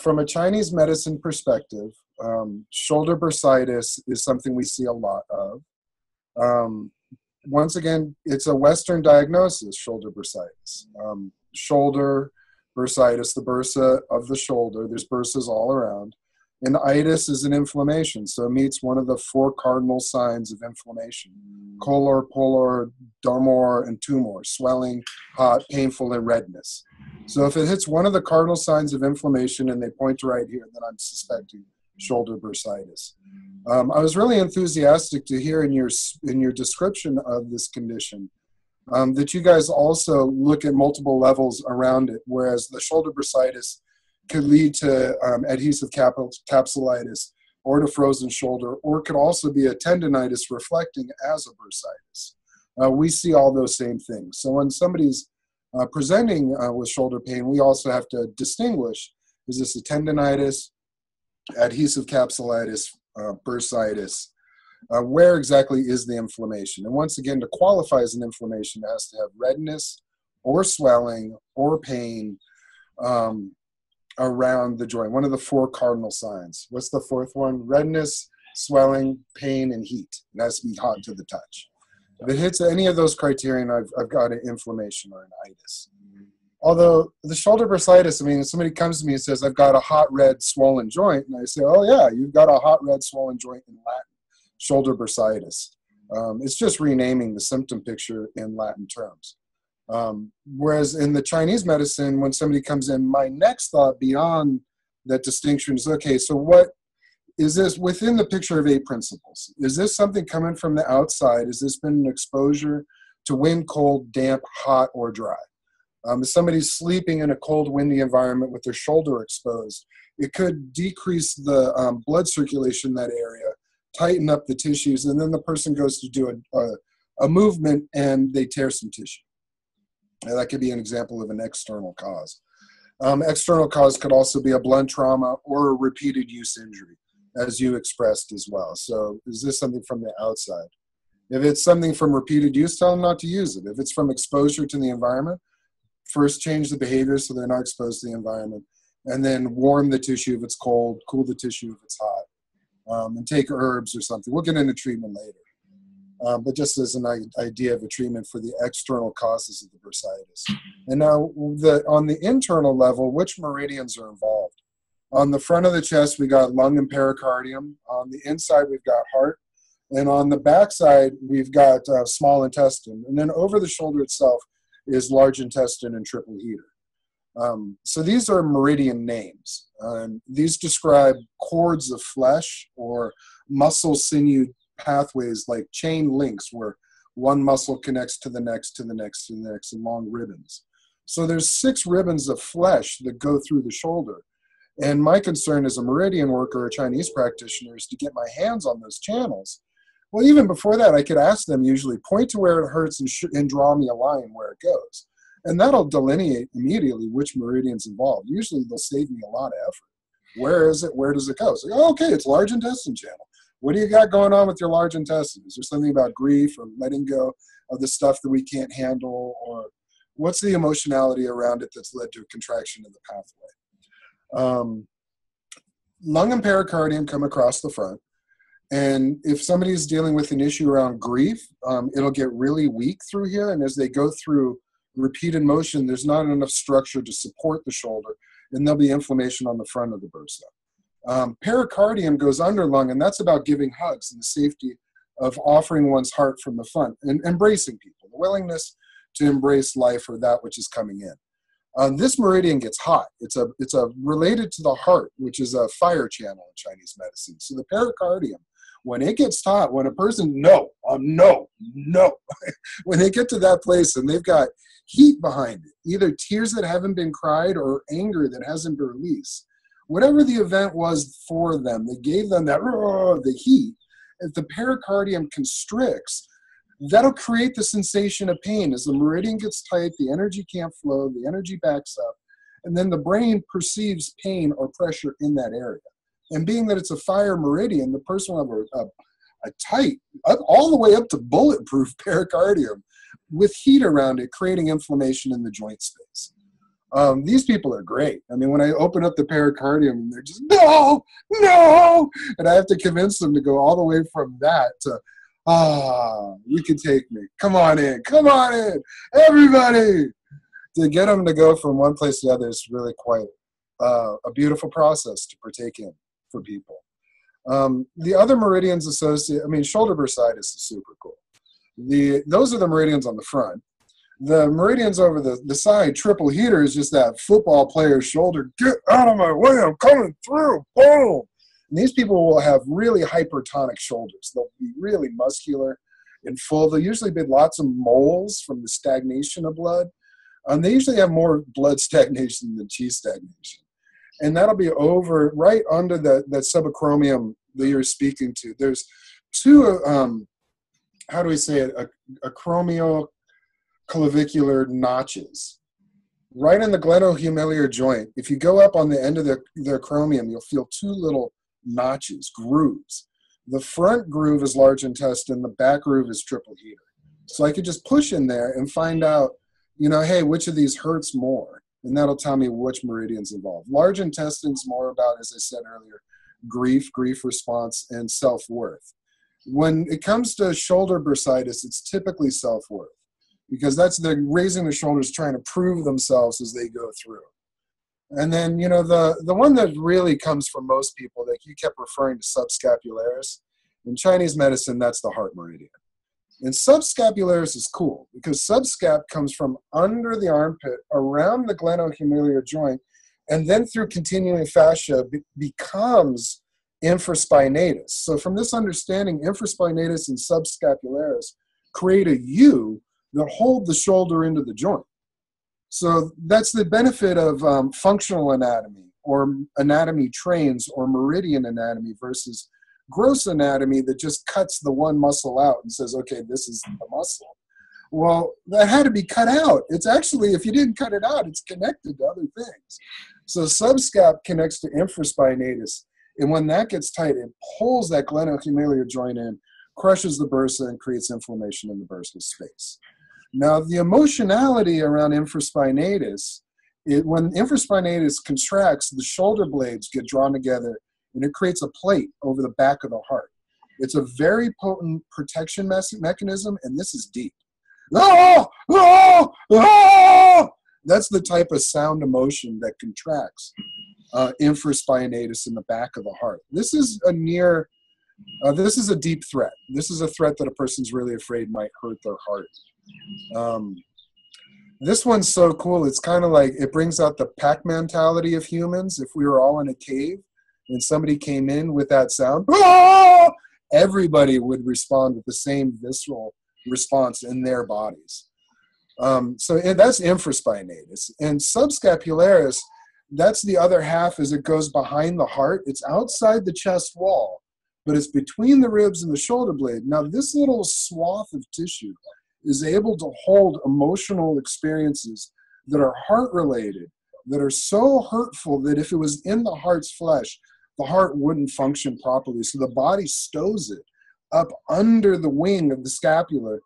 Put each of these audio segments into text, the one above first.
from a Chinese medicine perspective, shoulder bursitis is something we see a lot of. Once again, it's a Western diagnosis, shoulder bursitis. Shoulder bursitis, the bursa of the shoulder, there's bursas all around. And itis is an inflammation, so it meets one of the 4 cardinal signs of inflammation: color, polar, dormor, and tumor, swelling, hot, painful, and redness. So if it hits one of the cardinal signs of inflammation and they point to right here, then I'm suspecting shoulder bursitis. I was really enthusiastic to hear in your description of this condition that you guys also look at multiple levels around it, whereas the shoulder bursitis could lead to adhesive capsulitis or to frozen shoulder, or could also be a tendonitis reflecting as a bursitis. We see all those same things. So when somebody's presenting with shoulder pain, we also have to distinguish, is this a tendonitis, adhesive capsulitis, bursitis? Where exactly is the inflammation? And once again, to qualify as an inflammation, it has to have redness or swelling or pain around the joint, one of the 4 cardinal signs. What's the 4th one? Redness, swelling, pain, and heat. It has to be hot to the touch. If it hits any of those criteria, I've got an inflammation or an itis. Although the shoulder bursitis, I mean, if somebody comes to me and says, I've got a hot, red, swollen joint, and I say, oh yeah, you've got a hot, red, swollen joint in Latin, shoulder bursitis. It's just renaming the symptom picture in Latin terms. Whereas in the Chinese medicine, when somebody comes in, my next thought beyond that distinction is, okay, so what is this within the picture of 8 principles? Is this something coming from the outside? Has this been an exposure to wind, cold, damp, hot, or dry? If somebody's sleeping in a cold, windy environment with their shoulder exposed, it could decrease the blood circulation in that area, tighten up the tissues, and then the person goes to do a movement and they tear some tissue. And that could be an example of an external cause. External cause could also be a blunt trauma or a repeated use injury, as you expressed as well. So is this something from the outside? If it's something from repeated use, tell them not to use it. If it's from exposure to the environment, first change the behavior so they're not exposed to the environment, and then warm the tissue if it's cold, cool the tissue if it's hot, and take herbs or something. We'll get into treatment later. But just as an idea of a treatment for the external causes of the bursitis. And now on the internal level, which meridians are involved? On the front of the chest, we got lung and pericardium. On the inside, we've got heart. And on the back side, we've got small intestine. And then over the shoulder itself is large intestine and triple heater. So these are meridian names. These describe cords of flesh or muscle sinew pathways, like chain links where one muscle connects to the next, to the next, to the next, and long ribbons. So there's 6 ribbons of flesh that go through the shoulder. And my concern as a meridian worker or Chinese practitioner is to get my hands on those channels. Well, even before that, I could ask them usually, point to where it hurts and draw me a line where it goes. And that'll delineate immediately which meridian's involved. Usually they'll save me a lot of effort. Where is it? Where does it go? So, oh, okay, it's large intestine channel. What do you got going on with your large intestine? Is there something about grief or letting go of the stuff that we can't handle? Or what's the emotionality around it that's led to a contraction in the pathway? Lung and pericardium come across the front. And if somebody's dealing with an issue around grief, it'll get really weak through here. And as they go through repeated motion, there's not enough structure to support the shoulder. And there'll be inflammation on the front of the bursa. Pericardium goes under lung, and that's about giving hugs and the safety of offering one's heart from the front and embracing people, the willingness to embrace life or that which is coming in. This meridian gets hot. It's related to the heart, which is a fire channel in Chinese medicine. So the pericardium, when it gets hot, when a person, no, when they get to that place and they've got heat behind it, either tears that haven't been cried or anger that hasn't been released, whatever the event was for them, they gave them that, the heat. If the pericardium constricts, that'll create the sensation of pain. As the meridian gets tight, the energy can't flow, the energy backs up, and then the brain perceives pain or pressure in that area. And being that it's a fire meridian, the person will have a tight, all the way up to bulletproof pericardium with heat around it, creating inflammation in the joint space. These people are great. I mean, when I open up the pericardium, they're just, no, no. And I have to convince them to go all the way from that to, you can take me. Come on in, everybody. To get them to go from one place to the other is really quite a beautiful process to partake in for people. The other meridians associated, I mean, shoulder bursitis is super cool. Those are the meridians on the front. The meridians over the side, triple heater, is just that football player's shoulder. Get out of my way, I'm coming through, boom. And these people will have really hypertonic shoulders. They'll be really muscular and full. They'll usually be lots of moles from the stagnation of blood. They usually have more blood stagnation than chi stagnation. And that'll be over right under that subacromium that you're speaking to. There's two, how do we say it, acromioclavicular notches. Right in the glenohumerular joint, if you go up on the end of the acromium, you'll feel two little notches, grooves. The front groove is large intestine, the back groove is triple heater. So I could just push in there and find out, you know, hey, which of these hurts more? And that'll tell me which meridian's involved. Large intestine's more about, as I said earlier, grief response, and self-worth. When it comes to shoulder bursitis, it's typically self-worth, because they're raising their shoulders, trying to prove themselves as they go through. And then, you know, the one that really comes from most people, that you kept referring to, subscapularis. In Chinese medicine, that's the heart meridian. And subscapularis is cool because subscap comes from under the armpit, around the glenohumerular joint, and then through continuing fascia becomes infraspinatus. So from this understanding, infraspinatus and subscapularis create a U that hold the shoulder into the joint. So that's the benefit of functional anatomy, or anatomy trains, or meridian anatomy, versus gross anatomy that just cuts the one muscle out and says, okay, this is the muscle. Well, that had to be cut out. It's actually, if you didn't cut it out, it's connected to other things. So subscap connects to infraspinatus, and when that gets tight, it pulls that glenohumerular joint in, crushes the bursa, and creates inflammation in the bursa space. Now, the emotionality around infraspinatus, when infraspinatus contracts, the shoulder blades get drawn together, and it creates a plate over the back of the heart. It's a very potent protection mechanism, and this is deep. Oh, oh, oh! That's the type of sound emotion that contracts infraspinatus in the back of the heart. This is a deep threat. This is a threat that a person's really afraid might hurt their heart. This one's so cool. It's kind of like, it brings out the pack mentality of humans. If we were all in a cave and somebody came in with that sound, ah! Everybody would respond with the same visceral response in their bodies. So that's infraspinatus. And subscapularis, that's the other half, as it goes behind the heart. It's outside the chest wall, but it's between the ribs and the shoulder blade. Now, this little swath of tissue is able to hold emotional experiences that are heart-related, that are so hurtful that if it was in the heart's flesh, the heart wouldn't function properly. So the body stows it up under the wing of the scapula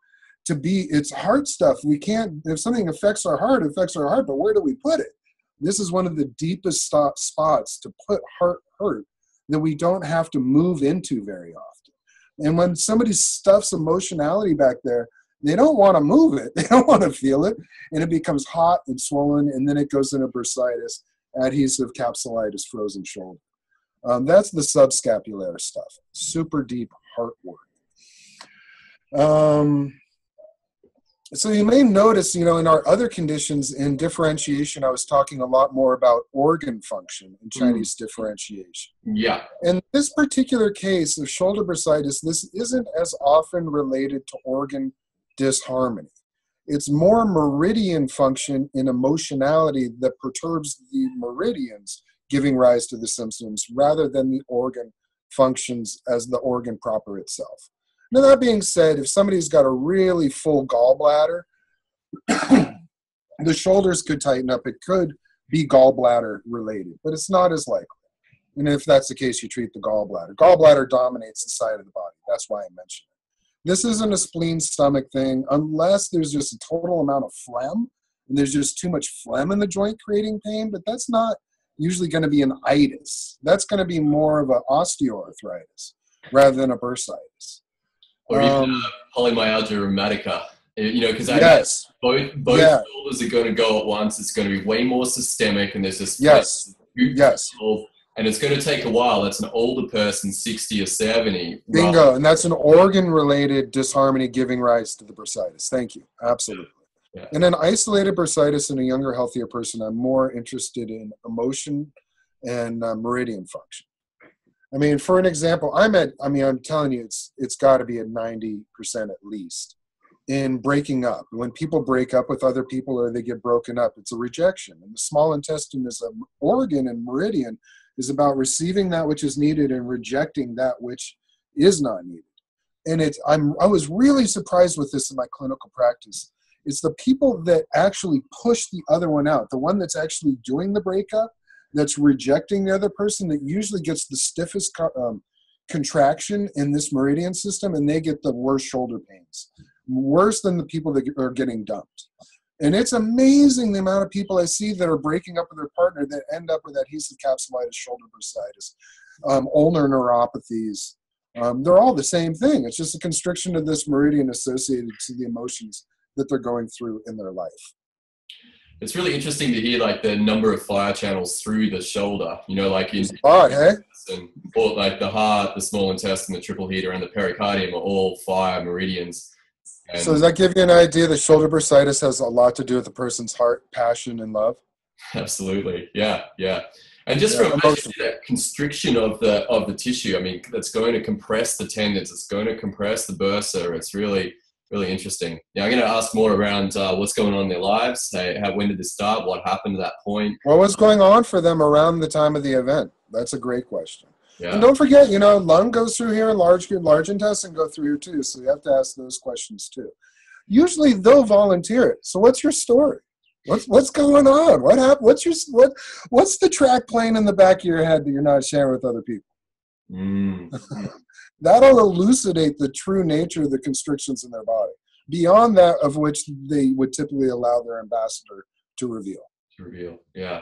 to be its heart stuff. We can't, if something affects our heart, it affects our heart, but where do we put it? This is one of the deepest spots to put heart hurt that we don't have to move into very often. And when somebody stuffs emotionality back there, they don't want to move it. They don't want to feel it. And it becomes hot and swollen, and then it goes into bursitis, adhesive capsulitis, frozen shoulder. That's the subscapularis stuff. Super deep heart work. So you may notice, you know, in our other conditions in differentiation, I was talking a lot more about organ function in Chinese differentiation. Yeah. In this particular case of shoulder bursitis, this isn't as often related to organ disharmony. It's more meridian function in emotionality that perturbs the meridians, giving rise to the symptoms, rather than the organ functions as the organ proper itself. Now, that being said, if somebody's got a really full gallbladder, the shoulders could tighten up. It could be gallbladder related, but it's not as likely. And if that's the case, you treat the gallbladder. Gallbladder dominates the side of the body. That's why I mentioned it. This isn't a spleen stomach thing unless there's just a total amount of phlegm and there's just too much phlegm in the joint creating pain, but that's not usually going to be an itis. That's going to be more of an osteoarthritis rather than a bursitis. Or even polymyalgia rheumatica. You know, because yes. both shoulders are going to go at once. It's going to be way more systemic, and there's this yes. And it's going to take a while. That's an older person, 60 or 70. Bingo. And that's an organ-related disharmony giving rise to the bursitis. Thank you. Absolutely. Yeah. In an isolated bursitis in a younger, healthier person, I'm more interested in emotion and meridian function. I mean, for an example, I'm telling you, it's got to be at 90% at least in breaking up. When people break up with other people or they get broken up, it's a rejection. And the small intestine is an organ, and meridian is about receiving that which is needed and rejecting that which is not needed. And I was really surprised with this in my clinical practice. It's the people that actually push the other one out, the one that's actually doing the breakup, that's rejecting the other person, that usually gets the stiffest contraction in this meridian system, and they get the worst shoulder pains, worse than the people that are getting dumped. And it's amazing the amount of people I see that are breaking up with their partner that end up with adhesive capsulitis, shoulder bursitis, ulnar neuropathies. They're all the same thing. It's just a constriction of this meridian associated to the emotions that they're going through in their life. It's really interesting to hear like the number of fire channels through the shoulder, you know, like in or like the heart, the small intestine, the triple heater, and the pericardium are all fire meridians. And so does that give you an idea that shoulder bursitis has a lot to do with the person's heart, passion, and love? Absolutely. Yeah. Yeah. And just from that constriction of the tissue, I mean, that's going to compress the tendons. It's going to compress the bursa. It's really, really interesting. Yeah, I'm going to ask more around what's going on in their lives. Hey, when did this start? What happened to that point? What was going on for them around the time of the event? That's a great question. Yeah. And don't forget, you know, lung goes through here, and large intestine go through here too. So you have to ask those questions too. Usually they'll volunteer it. So what's your story? What's going on? What happened? What's the track playing in the back of your head that you're not sharing with other people? That'll elucidate the true nature of the constrictions in their body, beyond that of which they would typically allow their ambassador to reveal. Yeah.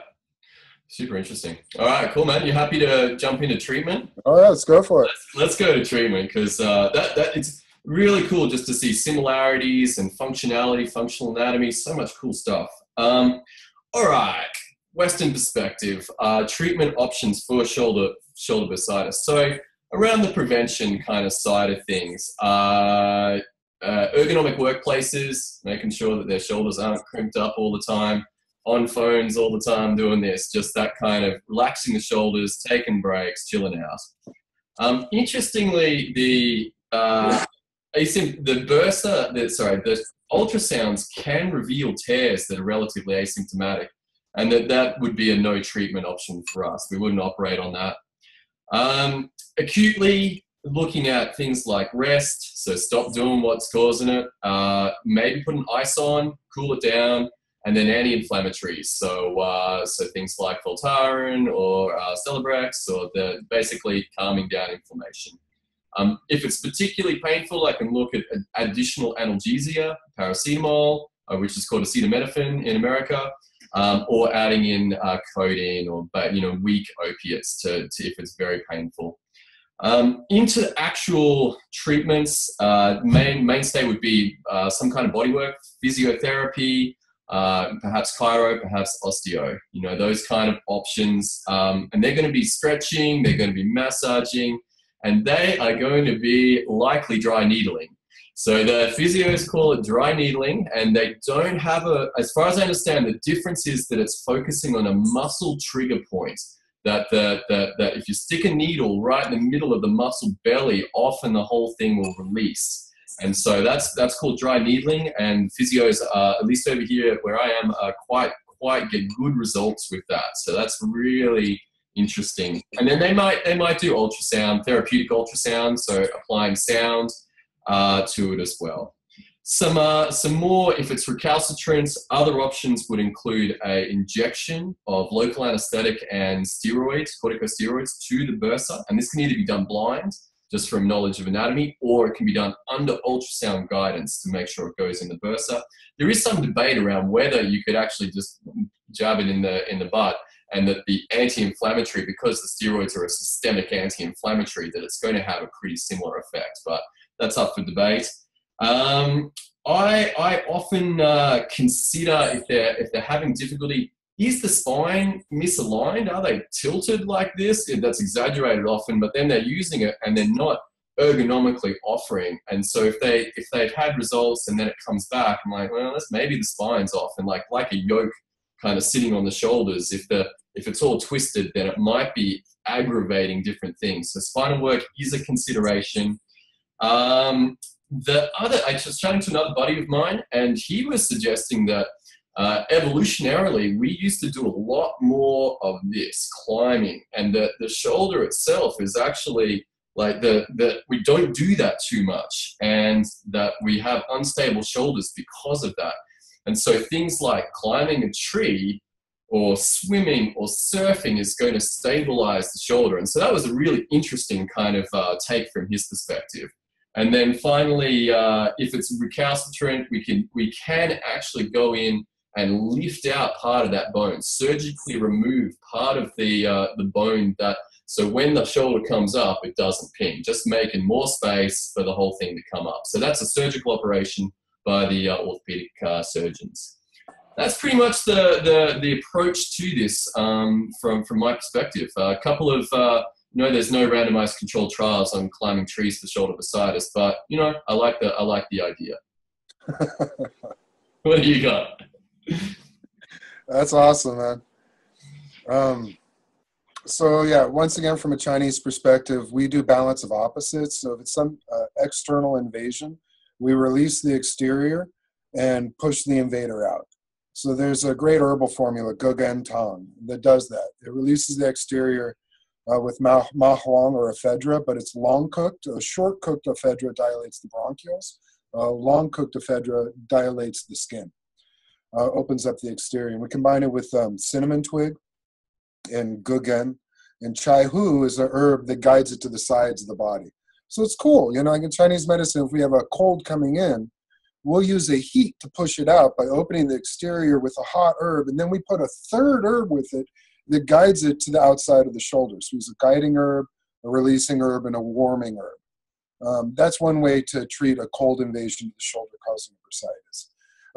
Super interesting. All right, cool, man. You happy to jump into treatment? Oh, yeah, let's go for it. Let's go to treatment, because that it's really cool just to see similarities and functionality, functional anatomy, so much cool stuff. All right, Western perspective, treatment options for shoulder bursitis. So around the prevention kind of side of things, ergonomic workplaces, making sure that their shoulders aren't crimped up all the time, on phones all the time doing this, just that kind of relaxing the shoulders, taking breaks, chilling out. Interestingly, the ultrasounds can reveal tears that are relatively asymptomatic, and that would be a no treatment option for us. We wouldn't operate on that. Acutely looking at things like rest, so stop doing what's causing it, maybe put an ice on, cool it down, and then anti-inflammatories, so things like Voltaren or Celebrex, or basically calming down inflammation. If it's particularly painful, I can look at additional analgesia, paracetamol, which is called acetaminophen in America, or adding in codeine or weak opiates to if it's very painful. Into actual treatments, mainstay would be some kind of bodywork, physiotherapy, perhaps chiro, perhaps osteo, those kind of options. And they're going to be stretching, they're going to be massaging, and they are going to be likely dry needling. So the physios call it dry needling, and they don't have as far as I understand, the difference is that it's focusing on a muscle trigger point. That if you stick a needle right in the middle of the muscle belly, often the whole thing will release. And so that's called dry needling, and physios, at least over here where I am, quite get good results with that. So that's really interesting. And then they might do ultrasound, therapeutic ultrasound, so applying sound to it as well. Some more, if it's recalcitrant, other options would include an injection of local anesthetic and steroids, corticosteroids, to the bursa, and this can either be done blind just from knowledge of anatomy, or it can be done under ultrasound guidance to make sure it goes in the bursa. There is some debate around whether you could actually just jab it in the butt, and that the anti-inflammatory, because the steroids are a systemic anti-inflammatory, that it's going to have a pretty similar effect, but that's up for debate. I often consider, if they're having difficulty, is the spine misaligned? Are they tilted like this? That's exaggerated often, but then they're using it and they're not ergonomically offering. And so if they've had results and then it comes back, I'm like, well, maybe the spine's off, and like a yoke kind of sitting on the shoulders. If it's all twisted, then it might be aggravating different things. So spinal work is a consideration. I was chatting to another buddy of mine, and he was suggesting that evolutionarily, we used to do a lot more of this climbing, and that the shoulder itself is actually like that we don't do that too much, and that we have unstable shoulders because of that. And so things like climbing a tree or swimming or surfing is going to stabilize the shoulder. And so that was a really interesting kind of take from his perspective. And then finally, if it's recalcitrant, we can actually go in and lift out part of that bone, surgically remove part of the bone, so when the shoulder comes up, it doesn't ping, just making more space for the whole thing to come up. So that's a surgical operation by the orthopedic surgeons. That's pretty much the approach to this from my perspective. A couple of there's no randomized controlled trials on climbing trees for shoulder bursitis, but I like the idea. What do you got? That's awesome, man. So yeah, once again, from a Chinese perspective, we do balance of opposites. So if it's some external invasion, we release the exterior and push the invader out. So there's a great herbal formula, Gugen Tong, that does that. It releases the exterior with ma huang or ephedra, but it's long cooked. A short cooked ephedra dilates the bronchioles. Long cooked ephedra dilates the skin, opens up the exterior. And we combine it with cinnamon twig and Gugen, and Chai Hu is an herb that guides it to the sides of the body. So it's cool, like in Chinese medicine, if we have a cold coming in, we'll use a heat to push it out by opening the exterior with a hot herb, and then we put a third herb with it that guides it to the outside of the shoulder. So we use a guiding herb, a releasing herb, and a warming herb. That's one way to treat a cold invasion of the shoulder causing bursitis.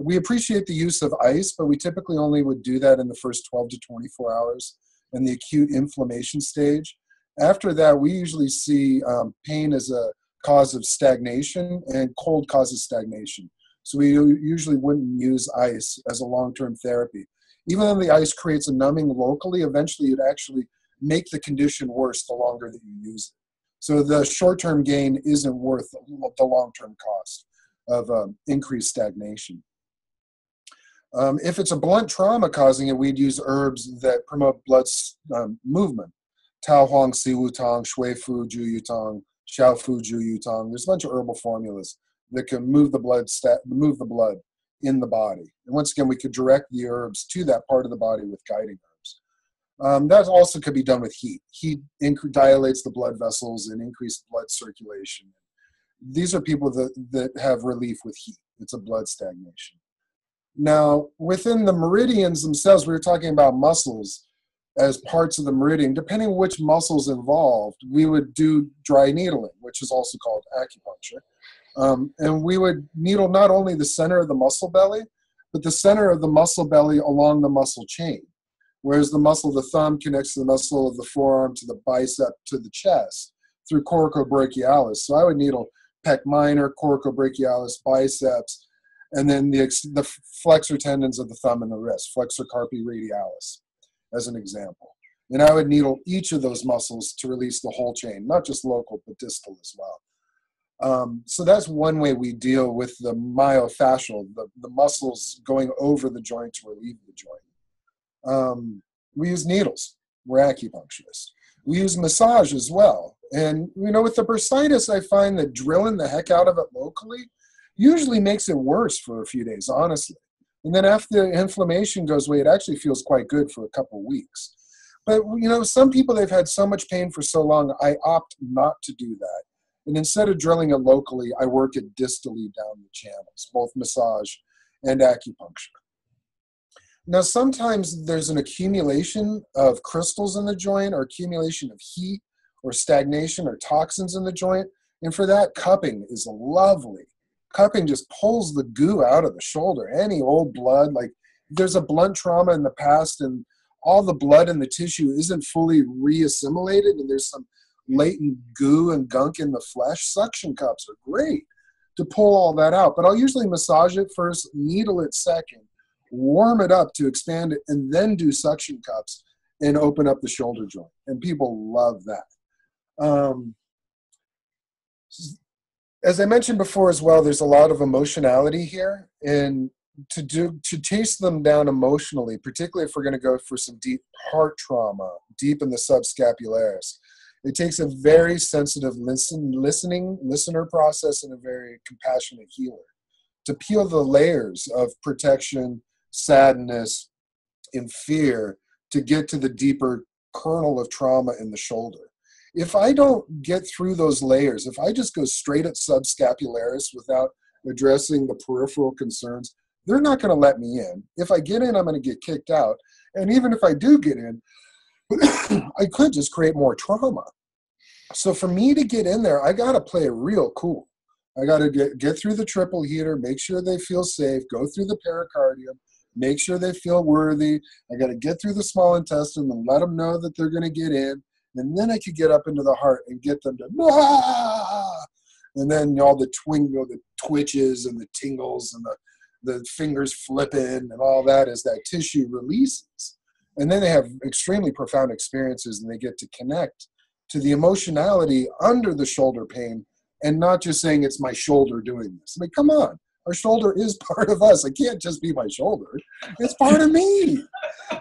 We appreciate the use of ice, but we typically only would do that in the first 12 to 24 hours in the acute inflammation stage. After that, we usually see pain as a cause of stagnation, and cold causes stagnation. So we usually wouldn't use ice as a long-term therapy. Even though the ice creates a numbing locally, eventually it actually make the condition worse the longer that you use it. So the short-term gain isn't worth the long-term cost of increased stagnation. If it's a blunt trauma causing it, we'd use herbs that promote blood movement. Tao Huang Si Wu Tong, Shui Fu Ju Yu Tong, Xiao Fu Ju Yu Tong. There's a bunch of herbal formulas that can move the blood in the body. And once again, we could direct the herbs to that part of the body with guiding herbs. That also could be done with heat. Heat dilates the blood vessels and increases blood circulation. These are people that have relief with heat. It's a blood stagnation. Now, within the meridians themselves, we were talking about muscles as parts of the meridian. Depending on which muscles involved, we would do dry needling, which is also called acupuncture. And we would needle not only the center of the muscle belly, but the center of the muscle belly along the muscle chain. Whereas the muscle of the thumb connects to the muscle of the forearm, to the bicep, to the chest, through coracobrachialis. So I would needle pec minor, coracobrachialis, biceps, and then the flexor tendons of the thumb and the wrist, flexor carpi radialis, as an example. And I would needle each of those muscles to release the whole chain, not just local, but distal as well. So that's one way we deal with the myofascial, the muscles going over the joint to relieve the joint. We use needles. We're acupuncturists. We use massage as well. And, with the bursitis, I find that drilling the heck out of it locally usually makes it worse for a few days, honestly. And then after the inflammation goes away, it actually feels quite good for a couple of weeks. But, some people, they've had so much pain for so long, I opt not to do that. And instead of drilling it locally, I work it distally down the channels, both massage and acupuncture. Now, sometimes there's an accumulation of crystals in the joint, or accumulation of heat or stagnation or toxins in the joint. And for that, cupping is lovely. Cupping just pulls the goo out of the shoulder. Any old blood, like if there's a blunt trauma in the past and all the blood in the tissue isn't fully re-assimilated and there's some latent goo and gunk in the flesh, suction cups are great to pull all that out. But I'll usually massage it first, needle it second, warm it up to expand it, and then do suction cups and open up the shoulder joint. And people love that. As I mentioned before as well, there's a lot of emotionality here. And to chase them down emotionally, particularly if we're going to go for some deep heart trauma, deep in the subscapularis, it takes a very sensitive listener process and a very compassionate healer to peel the layers of protection, sadness, and fear to get to the deeper kernel of trauma in the shoulder. If I don't get through those layers, if I just go straight at subscapularis without addressing the peripheral concerns, they're not going to let me in. If I get in, I'm going to get kicked out. And even if I do get in, I could just create more trauma. So for me to get in there, I got to play it real cool. I got to get through the triple heater, make sure they feel safe, go through the pericardium, make sure they feel worthy. I got to get through the small intestine and let them know that they're going to get in. And then I could get up into the heart and get them to, ah! And then all the twitches and the tingles and the fingers flipping and all that as that tissue releases. And then they have extremely profound experiences and they get to connect to the emotionality under the shoulder pain and not just saying it's my shoulder doing this. I mean, come on. Our shoulder is part of us. It can't just be my shoulder. It's part of me.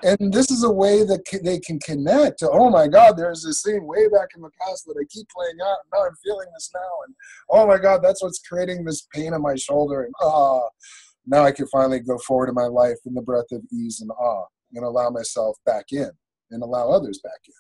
And this is a way that they can connect to, oh my God, there's this thing way back in the past that I keep playing out. And now I'm feeling this now. And oh my God, that's what's creating this pain in my shoulder. And now I can finally go forward in my life in the breath of ease and awe and allow myself back in and allow others back in.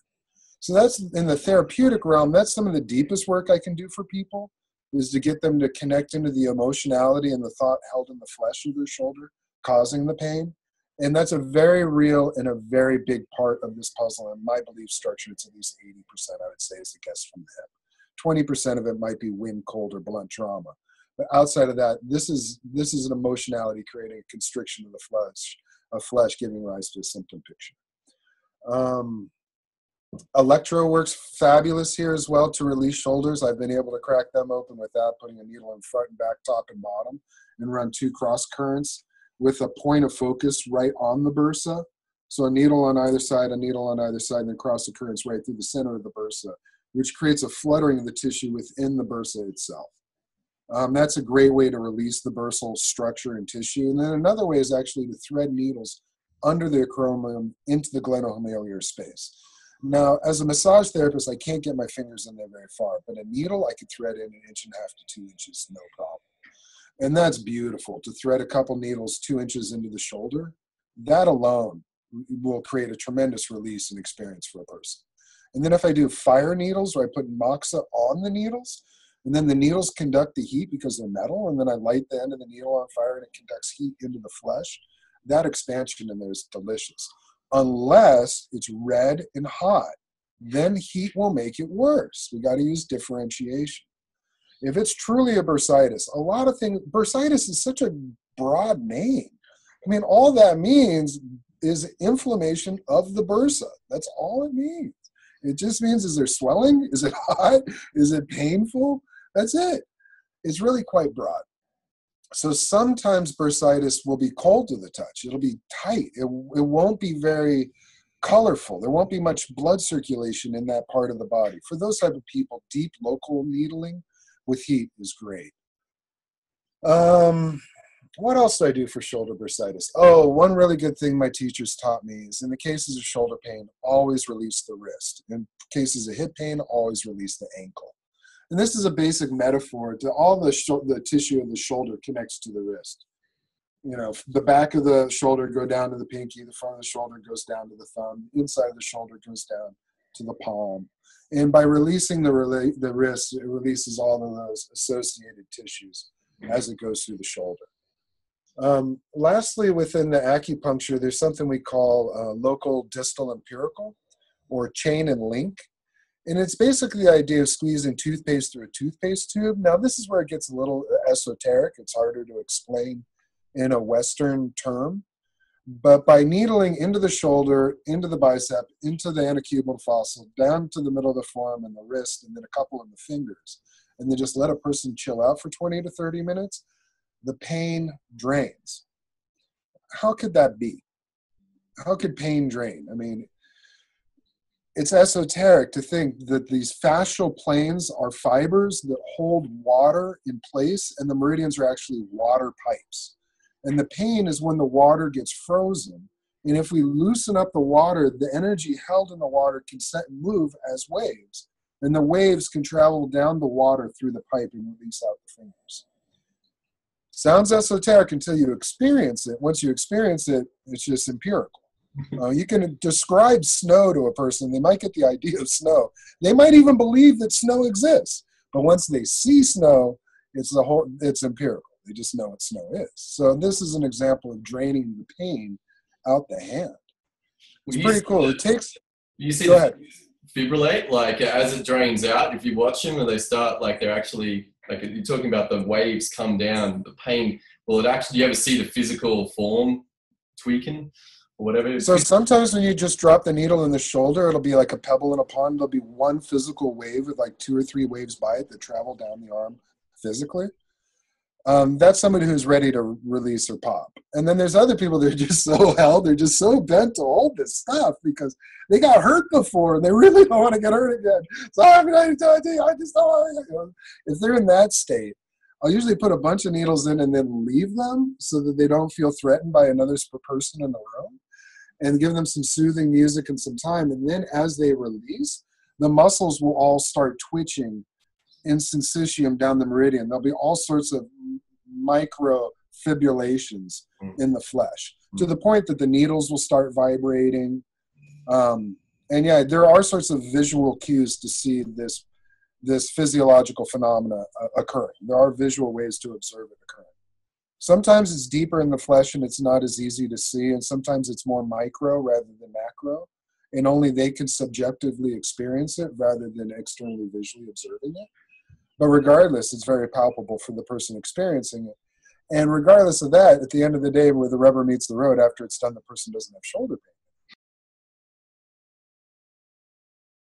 So that's in the therapeutic realm. That's some of the deepest work I can do for people, is to get them to connect into the emotionality and the thought held in the flesh of their shoulder, causing the pain. And that's a very real and a very big part of this puzzle. And my belief structure, it's at least 80%, I would say, is the guess from the hip. 20% of it might be wind, cold, or blunt trauma. But outside of that, this is an emotionality creating a constriction of the flesh, giving rise to a symptom picture. Electro works fabulous here as well to release shoulders. I've been able to crack them open without putting a needle in front and back, top and bottom, and run 2 cross currents with a point of focus right on the bursa. So a needle on either side, and then cross the currents right through the center of the bursa, which creates a fluttering of the tissue within the bursa itself. That's a great way to release the bursal structure and tissue. And then another way is actually to thread needles under the acromion into the glenohumeral space. Now, as a massage therapist, I can't get my fingers in there very far, but a needle I could thread in 1.5 to 2 inches, no problem. And that's beautiful, to thread a couple needles 2 inches into the shoulder. That alone will create a tremendous release and experience for a person. And then if I do fire needles, where I put moxa on the needles, and then the needles conduct the heat because they're metal, and then I light the end of the needle on fire and it conducts heat into the flesh, that expansion in there is delicious. Unless it's red and hot, then heat will make it worse. We got to use differentiation. If it's truly a bursitis, a lot of things, bursitis is such a broad name. I mean, all that means is inflammation of the bursa. That's all it means. It just means, is there swelling? Is it hot? Is it painful? That's it. It's really quite broad. So sometimes bursitis will be cold to the touch. It'll be tight. It won't be very colorful. There won't be much blood circulation in that part of the body. For those type of people, deep local needling with heat is great. What else do I do for shoulder bursitis? Oh, one really good thing my teachers taught me is in the cases of shoulder pain, always release the wrist. In cases of hip pain, always release the ankle. And this is a basic metaphor to all the tissue of the shoulder connects to the wrist. You know, the back of the shoulder go down to the pinky, the front of the shoulder goes down to the thumb, inside of the shoulder goes down to the palm. And by releasing the wrist, it releases all of those associated tissues as it goes through the shoulder. Lastly, within the acupuncture, there's something we call local distal empirical, or chain and link. And it's basically the idea of squeezing toothpaste through a toothpaste tube. Now, this is where it gets a little esoteric. It's harder to explain in a Western term. But by needling into the shoulder, into the bicep, into the antecubital fossa, down to the middle of the forearm and the wrist, and then a couple of the fingers, and then just let a person chill out for 20 to 30 minutes, the pain drains. How could that be? How could pain drain? I mean, it's esoteric to think that these fascial planes are fibers that hold water in place, and the meridians are actually water pipes. And the pain is when the water gets frozen. And if we loosen up the water, the energy held in the water can set and move as waves. And the waves can travel down the water through the pipe and release out the fingers. Sounds esoteric until you experience it. Once you experience it, it's just empirical. You can describe snow to a person. They might get the idea of snow. They might even believe that snow exists. But once they see snow, it's empirical. They just know what snow is. So this is an example of draining the pain out the hand. It's pretty cool. It takes... You see go ahead. Fibrillate, like as it drains out, if you watch them and they start, like they're actually, like you're talking about the waves come down, the pain, will it actually, you ever see the physical form tweaking or whatever? So sometimes when you just drop the needle in the shoulder, it'll be like a pebble in a pond. There'll be one physical wave with like 2 or 3 waves by it that travel down the arm physically. That's somebody who's ready to release or pop. And then there's other people that are just so held, they're just so bent to hold this stuff because they got hurt before and they really don't want to get hurt again. So I'm going to tell you, I just don't want to. If they're in that state, I'll usually put a bunch of needles in and then leave them so that they don't feel threatened by another person in the room, and give them some soothing music and some time. And then as they release, the muscles will all start twitching in syncytium down the meridian. There'll be all sorts of micro fibrillations in the flesh to the point that the needles will start vibrating. And yeah, there are sorts of visual cues to see this physiological phenomena occurring. There are visual ways to observe it occurring. Sometimes it's deeper in the flesh and it's not as easy to see, and sometimes it's more micro rather than macro, and only they can subjectively experience it rather than externally visually observing it. But regardless, it's very palpable for the person experiencing it. And regardless of that, at the end of the day, where the rubber meets the road, after it's done, the person doesn't have shoulder pain.